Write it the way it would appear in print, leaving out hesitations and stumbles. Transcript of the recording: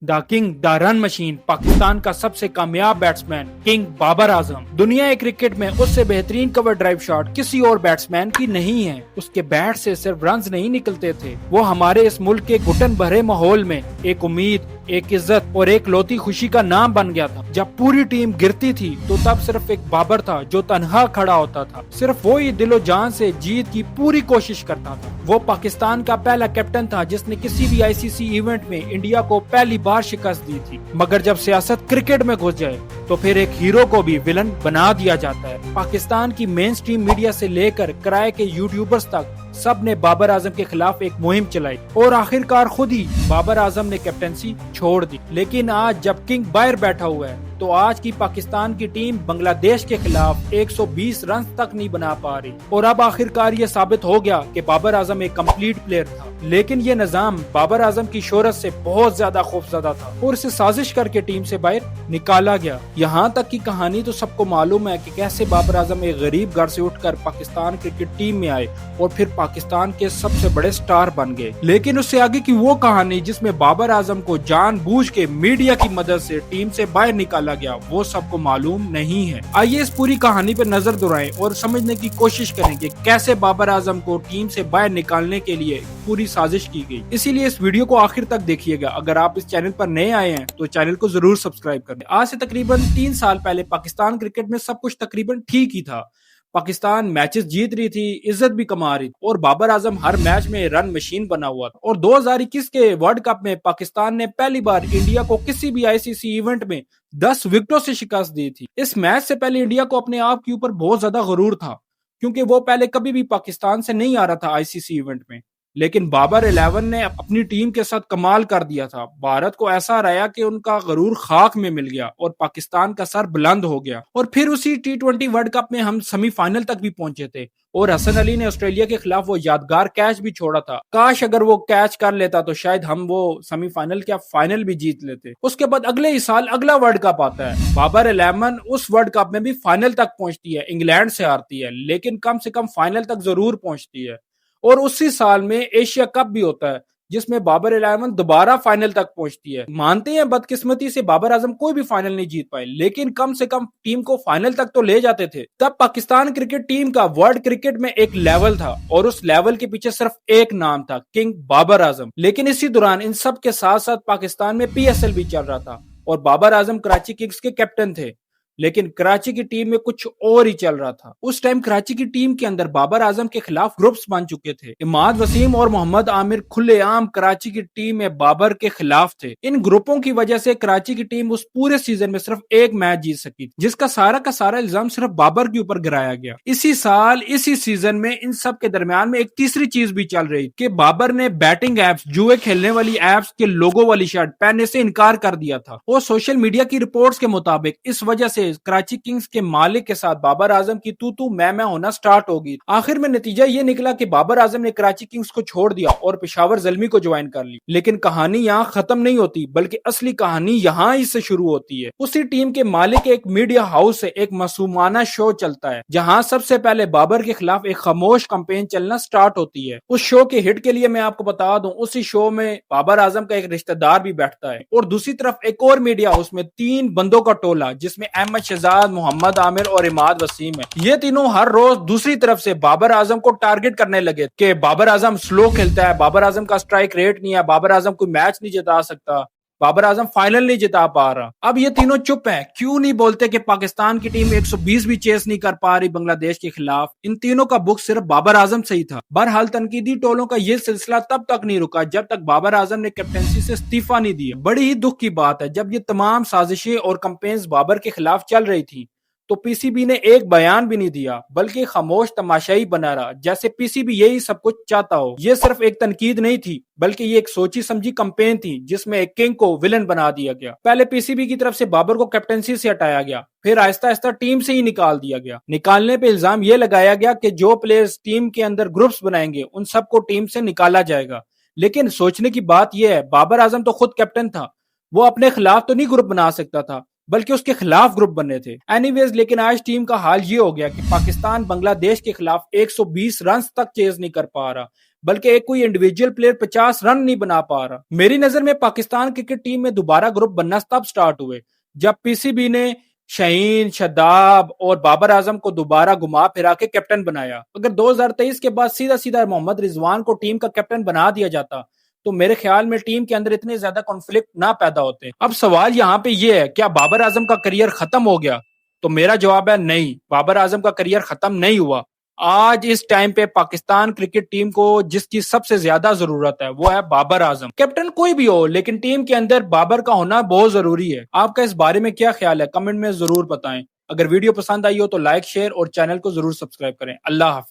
The king the run machine, Pakistan का सबसे कामयाब बैट्समैन किंग बाबर आजम। दुनिया क्रिकेट में उससे बेहतरीन कवर ड्राइव शॉट किसी और बैट्समैन की नहीं है। उसके बैट से सिर्फ रन्स नहीं निकलते थे, वो हमारे इस मुल्क के घुटन भरे माहौल में एक उम्मीद, एक इज्जत और एक लौती खुशी का नाम बन गया था। जब पूरी टीम गिरती थी तो तब सिर्फ एक बाबर था जो तन्हा खड़ा होता था। सिर्फ वो ही दिलो जान से जीत की पूरी कोशिश करता था। वो पाकिस्तान का पहला कैप्टन था जिसने किसी भी आईसीसी इवेंट में इंडिया को पहली बार शिकस्त दी थी। मगर जब सियासत क्रिकेट में घुस जाए तो फिर एक हीरो को भी विलन बना दिया जाता है। पाकिस्तान की मेन स्ट्रीम मीडिया से लेकर किराए के यूट्यूबर्स तक सब ने बाबर आजम के खिलाफ एक मुहिम चलाई और आखिरकार खुद ही बाबर आजम ने कैप्टनसी छोड़ दी। लेकिन आज जब किंग बाहर बैठा हुआ है तो आज की पाकिस्तान की टीम बांग्लादेश के खिलाफ 120 रन तक नहीं बना पा रही। और अब आखिरकार ये साबित हो गया कि बाबर आजम एक कंप्लीट प्लेयर था। लेकिन ये निजाम बाबर आजम की शोहरत से बहुत ज्यादा खौफजदा था और इसे साजिश करके टीम से बाहर निकाला गया। यहाँ तक की कहानी तो सबको मालूम है कि कैसे बाबर आजम एक गरीब घर से उठकर पाकिस्तान क्रिकेट टीम में आए और फिर पाकिस्तान के सबसे बड़े स्टार बन गए। लेकिन उससे आगे की वो कहानी जिसमें बाबर आजम को जानबूझ के मीडिया की मदद से टीम से बाहर निकाला गया, वो सबको मालूम नहीं है। आइए इस पूरी कहानी पर नजर दौड़ाएं और समझने की कोशिश करें कि कैसे बाबर आजम को टीम से बाहर निकालने के लिए पूरी साजिश की गई। इसीलिए इस वीडियो को आखिर तक देखिएगा। अगर आप इस चैनल पर नए आए हैं तो चैनल को जरूर सब्सक्राइब करें। आज से तकरीबन 3 साल पहले पाकिस्तान क्रिकेट में सब कुछ तकरीबन ठीक ही था। पाकिस्तान मैचेस जीत रही थी, इज्जत भी कमा रही थी और बाबर आजम हर मैच में रन मशीन बना हुआ था। और 2021 के वर्ल्ड कप में पाकिस्तान ने पहली बार इंडिया को किसी भी आईसीसी इवेंट में 10 विकेटों से शिकस्त दी थी। इस मैच से पहले इंडिया को अपने आप के ऊपर बहुत ज्यादा गुरूर था क्योंकि वो पहले कभी भी पाकिस्तान से नहीं आ रहा था आईसीसी इवेंट में। लेकिन बाबर 11 ने अपनी टीम के साथ कमाल कर दिया था। भारत को ऐसा हराया कि उनका गरूर खाक में मिल गया और पाकिस्तान का सर बुलंद हो गया। और फिर उसी T20 वर्ल्ड कप में हम सेमीफाइनल तक भी पहुंचे थे और हसन अली ने ऑस्ट्रेलिया के खिलाफ वो यादगार कैच भी छोड़ा था। काश अगर वो कैच कर लेता तो शायद हम वो सेमीफाइनल क्या फाइनल भी जीत लेते। उसके बाद अगले ही साल अगला वर्ल्ड कप आता है। बाबर 11 उस वर्ल्ड कप में भी फाइनल तक पहुंचती है, इंग्लैंड से हारती है लेकिन कम से कम फाइनल तक जरूर पहुंचती है। और उसी साल में एशिया कप भी होता है जिसमें बाबर 11 दोबारा फाइनल तक पहुंचती है। मानते हैं बदकिस्मती से बाबर आजम कोई भी फाइनल नहीं जीत पाए, लेकिन कम से कम टीम को फाइनल तक तो ले जाते थे। तब पाकिस्तान क्रिकेट टीम का वर्ल्ड क्रिकेट में एक लेवल था और उस लेवल के पीछे सिर्फ एक नाम था, किंग बाबर आजम। लेकिन इसी दौरान इन सब के साथ साथ पाकिस्तान में PSL भी चल रहा था और बाबर आजम कराची किंग्स के कैप्टन थे। लेकिन कराची की टीम में कुछ और ही चल रहा था। उस टाइम कराची की टीम के अंदर बाबर आजम के खिलाफ ग्रुप्स बन चुके थे। इमाद वसीम और मोहम्मद आमिर खुलेआम कराची की टीम में बाबर के खिलाफ थे। इन ग्रुपों की वजह से कराची की टीम उस पूरे सीजन में सिर्फ एक मैच जीत सकी, जिसका सारा का सारा इल्जाम सिर्फ बाबर के ऊपर गिराया गया। इसी साल इसी सीजन में इन सब के दरमियान में एक तीसरी चीज भी चल रही कि बाबर ने बैटिंग एप्स, जुए खेलने वाली एप्स के लोगो वाली शर्ट पहनने से इनकार कर दिया था। और सोशल मीडिया की रिपोर्ट्स के मुताबिक इस वजह से कराची किंग्स के मालिक के साथ बाबर आजम की तू मैं होना स्टार्ट होगी। आखिर में नतीजा ये निकला कि बाबर आजम ने कराची किंग्स को छोड़ दिया और पेशावर ज़ल्मी को ज्वाइन कर ली। लेकिन कहानी यहाँ खत्म नहीं होती, बल्कि असली कहानी यहाँ ही से शुरू होती है। उसी टीम के मालिक एक मीडिया हाउस से एक मासूमाना शो चलता है जहाँ सबसे पहले बाबर के खिलाफ एक खामोश कैंपेन चलना स्टार्ट होती है। उस शो के हिट के लिए मैं आपको बता दूं, उसी शो में बाबर आजम का एक रिश्तेदार भी बैठता है और दूसरी तरफ एक और मीडिया हाउस में 3 बंदों का टोला जिसमें अहमद शहजाद, मोहम्मद आमिर और इमाद वसीम है। ये तीनों हर रोज दूसरी तरफ से बाबर आजम को टारगेट करने लगे कि बाबर आजम स्लो खेलता है, बाबर आजम का स्ट्राइक रेट नहीं है, बाबर आजम कोई मैच नहीं जिता सकता, बाबर आजम फाइनल नहीं जिता पा रहा। अब ये तीनों चुप हैं, क्यों नहीं बोलते कि पाकिस्तान की टीम 120 भी चेस नहीं कर पा रही बांग्लादेश के खिलाफ। इन तीनों का बुक सिर्फ बाबर आजम से ही था। बहरहाल तनकीदी टोलों का ये सिलसिला तब तक नहीं रुका जब तक बाबर आजम ने कैप्टनसी से इस्तीफा नहीं दिया। बड़ी ही दुख की बात है, जब ये तमाम साजिशें और कैंपेन्स बाबर के खिलाफ चल रही थी तो पीसीबी ने एक बयान भी नहीं दिया, बल्कि खामोश तमाशाई बना रहा, जैसे पीसीबी यही सब कुछ चाहता हो। ये सिर्फ एक तनकीद नहीं थी, बल्कि ये एक सोची समझी कैंपेन थी जिसमें एक किंग को विलन बना दिया गया। पहले पीसीबी की तरफ से बाबर को कैप्टनसी से हटाया गया, फिर आहिस्ता आहिस्ता टीम से ही निकाल दिया गया। निकालने पे इल्जाम ये लगाया गया कि जो प्लेयर्स टीम के अंदर ग्रुप्स बनाएंगे उन सबको टीम से निकाला जाएगा। लेकिन सोचने की बात यह है, बाबर आजम तो खुद कैप्टन था, वो अपने खिलाफ तो नहीं ग्रुप बना सकता था, बल्कि उसके खिलाफ ग्रुप बने थे। एनीवेज, लेकिन आज टीम का हाल ये हो गया कि पाकिस्तान बांग्लादेश के खिलाफ 120 रन तक चेज नहीं कर पा रहा। बल्कि एक कोई इंडिविजुअल प्लेयर 50 रन नहीं बना पा रहा। मेरी नजर में पाकिस्तान क्रिकेट टीम में दोबारा ग्रुप बनना तब स्टार्ट हुए जब पीसीबी ने शाहीन, शादाब और बाबर आजम को दोबारा घुमा फिरा के कैप्टन बनाया। अगर 2023 के बाद सीधा सीधा मोहम्मद रिजवान को टीम का कैप्टन बना दिया जाता तो मेरे ख्याल में टीम के अंदर इतने ज्यादा कॉन्फ्लिक्ट ना पैदा होते। अब सवाल यहाँ पे ये है, क्या बाबर आजम का करियर खत्म हो गया? तो मेरा जवाब है नहीं, बाबर आजम का करियर खत्म नहीं हुआ। आज इस टाइम पे पाकिस्तान क्रिकेट टीम को जिसकी सबसे ज्यादा जरूरत है वो है बाबर आजम। कैप्टन कोई भी हो लेकिन टीम के अंदर बाबर का होना बहुत जरूरी है। आपका इस बारे में क्या ख्याल है? कमेंट में जरूर बताएं। अगर वीडियो पसंद आई हो तो लाइक, शेयर और चैनल को जरूर सब्सक्राइब करें। अल्लाह हाफिज।